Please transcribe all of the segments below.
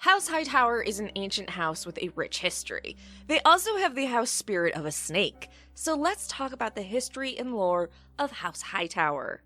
House Hightower is an ancient house with a rich history. They also have the house spirit of a snake. So let's talk about the history and lore of House Hightower.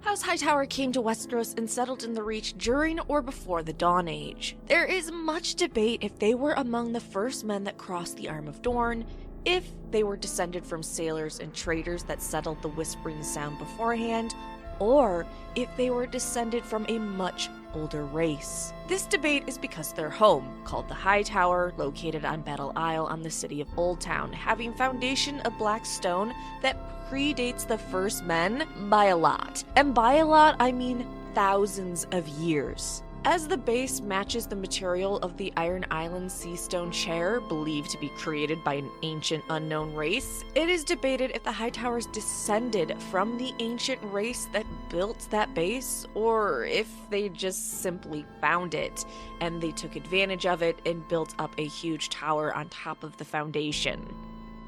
House Hightower came to Westeros and settled in the Reach during or before the Dawn Age. There is much debate if they were among the first men that crossed the Arm of Dorne, if they were descended from sailors and traders that settled the Whispering Sound beforehand, or if they were descended from a much older race. This debate is because their home, called the Hightower, located on Battle Isle on the city of Oldtown, having foundation of black stone that predates the first men by a lot. And by a lot, I mean thousands of years. As the base matches the material of the Iron Island sea stone chair, believed to be created by an ancient unknown race, it is debated if the Hightowers descended from the ancient race that built that base, or if they just simply found it and they took advantage of it and built up a huge tower on top of the foundation.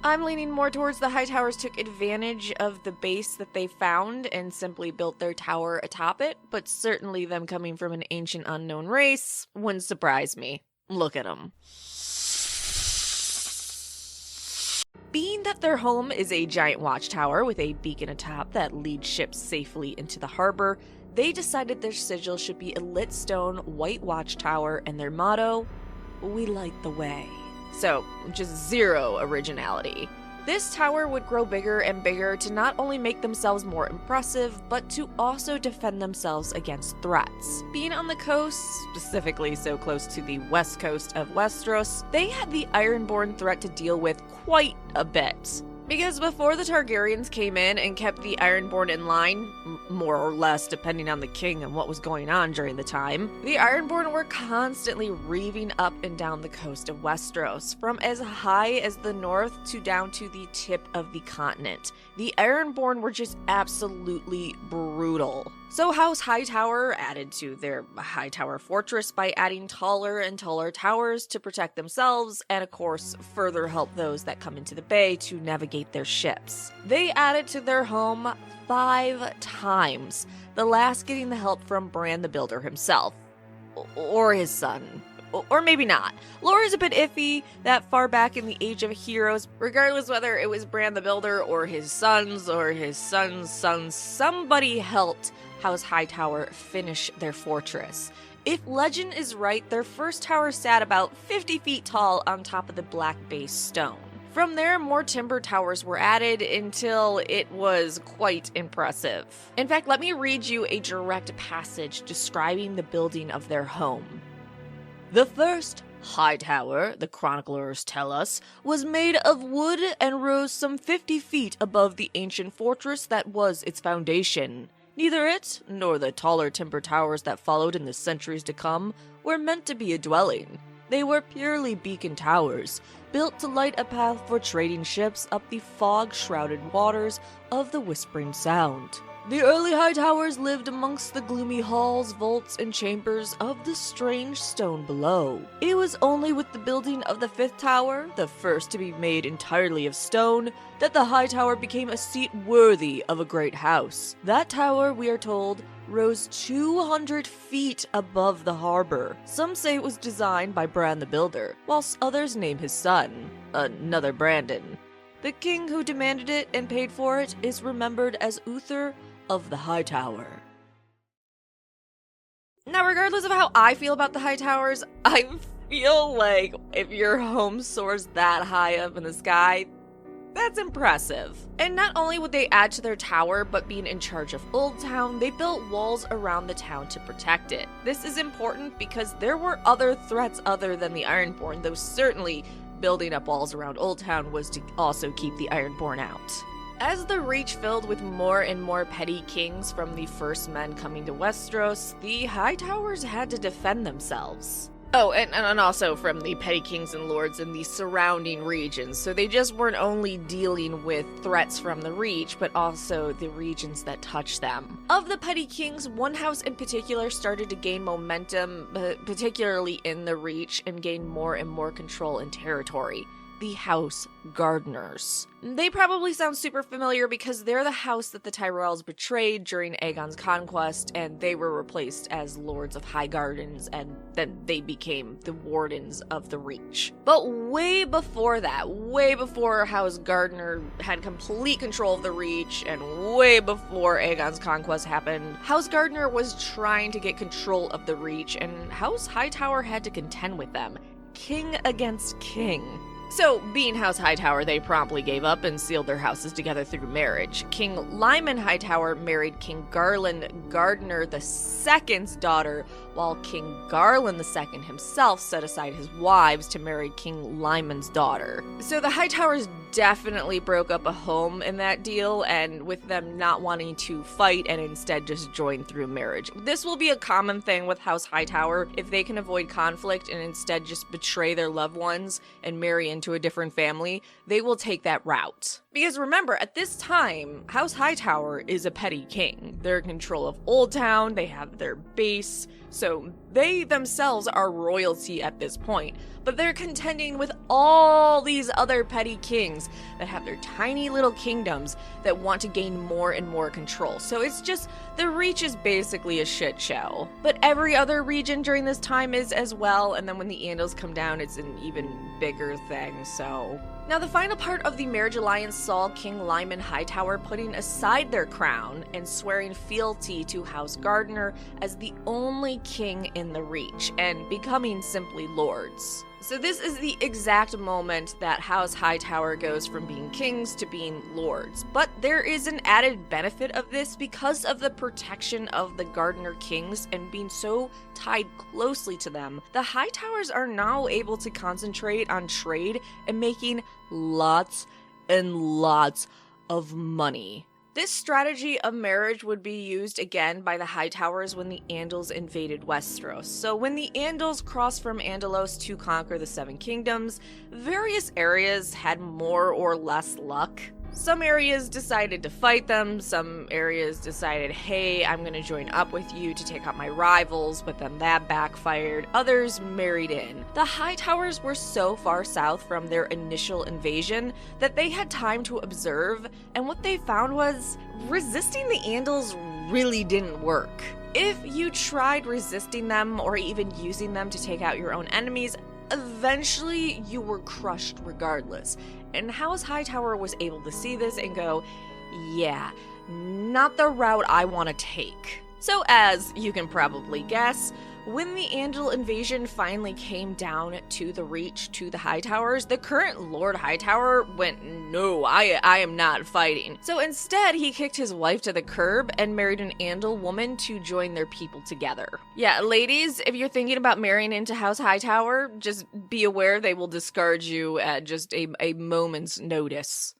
I'm leaning more towards the Hightowers took advantage of the base that they found and simply built their tower atop it, but certainly them coming from an ancient unknown race wouldn't surprise me. Look at them. Being that their home is a giant watchtower with a beacon atop that leads ships safely into the harbor, they decided their sigil should be a lit stone white watchtower and their motto, "We light the way." So, just zero originality. This tower would grow bigger and bigger to not only make themselves more impressive, but to also defend themselves against threats. Being on the coast, specifically so close to the west coast of Westeros, they had the Ironborn threat to deal with quite a bit. Because before the Targaryens came in and kept the Ironborn in line, more or less depending on the king and what was going on during the time, the Ironborn were constantly reaving up and down the coast of Westeros, from as high as the north to down to the tip of the continent. The Ironborn were just absolutely brutal. So House Hightower added to their Hightower fortress by adding taller and taller towers to protect themselves and of course further help those that come into the bay to navigate their ships. They added to their home 5 times, the last getting the help from Bran the Builder himself. Or his son. Or maybe not. Lore is a bit iffy that far back in the Age of Heroes, regardless whether it was Bran the Builder or his sons' sons, somebody helped House Hightower finish their fortress. If legend is right, their first tower sat about 50 feet tall on top of the black base stone. From there, more timber towers were added until it was quite impressive. In fact, let me read you a direct passage describing the building of their home. "The first Hightower, the chroniclers tell us, was made of wood and rose some 50 feet above the ancient fortress that was its foundation. Neither it, nor the taller timber towers that followed in the centuries to come, were meant to be a dwelling. They were purely beacon towers, built to light a path for trading ships up the fog-shrouded waters of the Whispering Sound. The early Hightowers lived amongst the gloomy halls, vaults, and chambers of the strange stone below. It was only with the building of the 5th tower, the first to be made entirely of stone, that the Hightower became a seat worthy of a great house. That tower, we are told, rose 200 feet above the harbor. Some say it was designed by Bran the Builder, whilst others name his son, another Brandon. The king who demanded it and paid for it is remembered as Uther of the Hightower." Now, regardless of how I feel about the Hightowers, I feel like if your home soars that high up in the sky, that's impressive. And not only would they add to their tower, but being in charge of Oldtown, they built walls around the town to protect it. This is important because there were other threats other than the Ironborn, though certainly building up walls around Oldtown was to also keep the Ironborn out. As the Reach filled with more and more petty kings from the first men coming to Westeros, the Hightowers had to defend themselves. Oh, and also from the petty kings and lords in the surrounding regions, so they just weren't only dealing with threats from the Reach, but also the regions that touch them. Of the petty kings, one house in particular started to gain momentum, particularly in the Reach, and gain more and more control and territory. the House Gardeners. They probably sound super familiar because they're the house that the Tyrells betrayed during Aegon's conquest, and they were replaced as Lords of High Gardens, and then they became the Wardens of the Reach. But way before that, way before House Gardener had complete control of the Reach, and way before Aegon's conquest happened, House Gardener was trying to get control of the Reach, and House Hightower had to contend with them. King against king. So, being House Hightower, they promptly gave up and sealed their houses together through marriage. King 𝐼𝐺 Hightower married King Garland Gardner II's daughter, while King Garland II himself set aside his wives to marry King 𝐼𝐺's daughter. So the Hightowers definitely broke up a home in that deal, and with them not wanting to fight and instead just join through marriage. This will be a common thing with House Hightower. If they can avoid conflict and instead just betray their loved ones and marry into a different family, they will take that route. Because remember, at this time, House Hightower is a petty king. They're in control of Old Town, they have their base, so they themselves are royalty at this point. But they're contending with all these other petty kings that have their tiny little kingdoms that want to gain more and more control. So it's just, the Reach is basically a shit show. But every other region during this time is as well, and then when the Andals come down, it's an even bigger thing, so... Now, the final part of the marriage alliance saw King 𝐼𝐺 Hightower putting aside their crown and swearing fealty to House Gardener as the only king in the Reach, and becoming simply lords. So this is the exact moment that House Hightower goes from being kings to being lords. But there is an added benefit of this because of the protection of the Gardener kings and being so tied closely to them. The Hightowers are now able to concentrate on trade and making lots and lots of money. This strategy of marriage would be used again by the Hightowers when the Andals invaded Westeros. So when the Andals crossed from Andalos to conquer the Seven Kingdoms, various areas had more or less luck. Some areas decided to fight them, some areas decided, hey, I'm gonna join up with you to take out my rivals, but then that backfired. Others married in. The Hightowers were so far south from their initial invasion that they had time to observe, and what they found was resisting the Andals really didn't work. If you tried resisting them or even using them to take out your own enemies, eventually you were crushed regardless. And House Hightower was able to see this and go, yeah, not the route I want to take. So as you can probably guess, when the Andal invasion finally came down to the Reach, to the Hightowers, the current Lord Hightower went, no, I am not fighting. So instead, he kicked his wife to the curb and married an Andal woman to join their people together. Yeah, ladies, if you're thinking about marrying into House Hightower, just be aware they will discard you at just a moment's notice.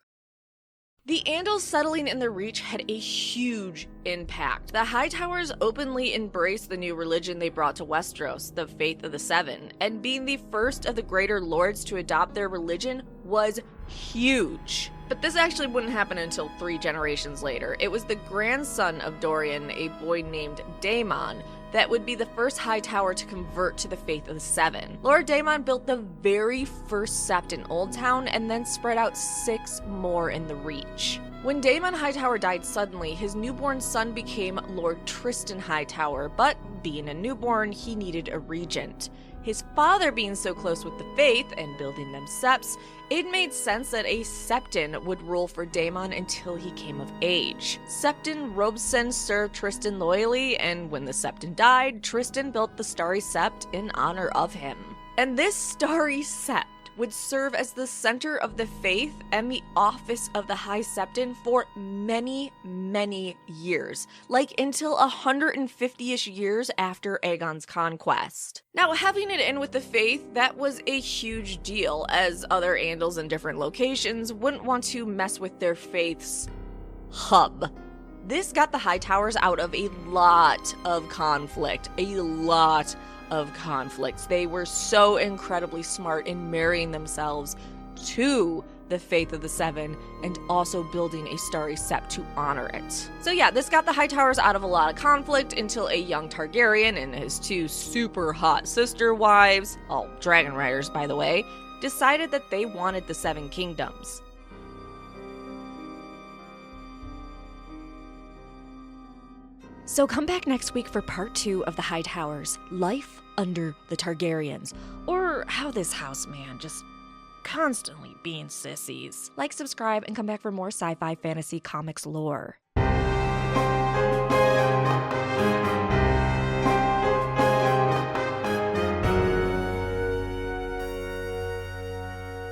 The Andals settling in the Reach had a huge impact. The Hightowers openly embraced the new religion they brought to Westeros, the Faith of the Seven, and being the first of the greater lords to adopt their religion was huge. But this actually wouldn't happen until 3 generations later. It was the grandson of Dorian, a boy named Daemon, that would be the first Hightower to convert to the Faith of the Seven. Lord Daemon built the very first sept in Old Town and then spread out 6 more in the Reach. When Daemon Hightower died suddenly, his newborn son became Lord Tristan Hightower, but being a newborn, he needed a regent. His father being so close with the faith and building them septs, it made sense that a septon would rule for Daemon until he came of age. Septon Robeson served Tristan loyally, and when the septon died, Tristan built the Starry Sept in honor of him. And this Starry Sept would serve as the center of the faith and the office of the High Septon for many, many years, like until 150-ish years after Aegon's conquest. Now, having it in with the faith, that was a huge deal, as other Andals in different locations wouldn't want to mess with their faith's hub. This got the Hightowers out of a lot of conflict, of conflicts. They were so incredibly smart in marrying themselves to the Faith of the Seven and also building a Starry Sept to honor it. So yeah, this got the Hightowers out of a lot of conflict until a young Targaryen and his 2 super hot sister wives, all dragon riders by the way, decided that they wanted the Seven Kingdoms. So come back next week for part 2 of the Hightowers, Life Under the Targaryens, or how this house man just constantly being sissies. Like, subscribe, and come back for more sci-fi fantasy comics lore.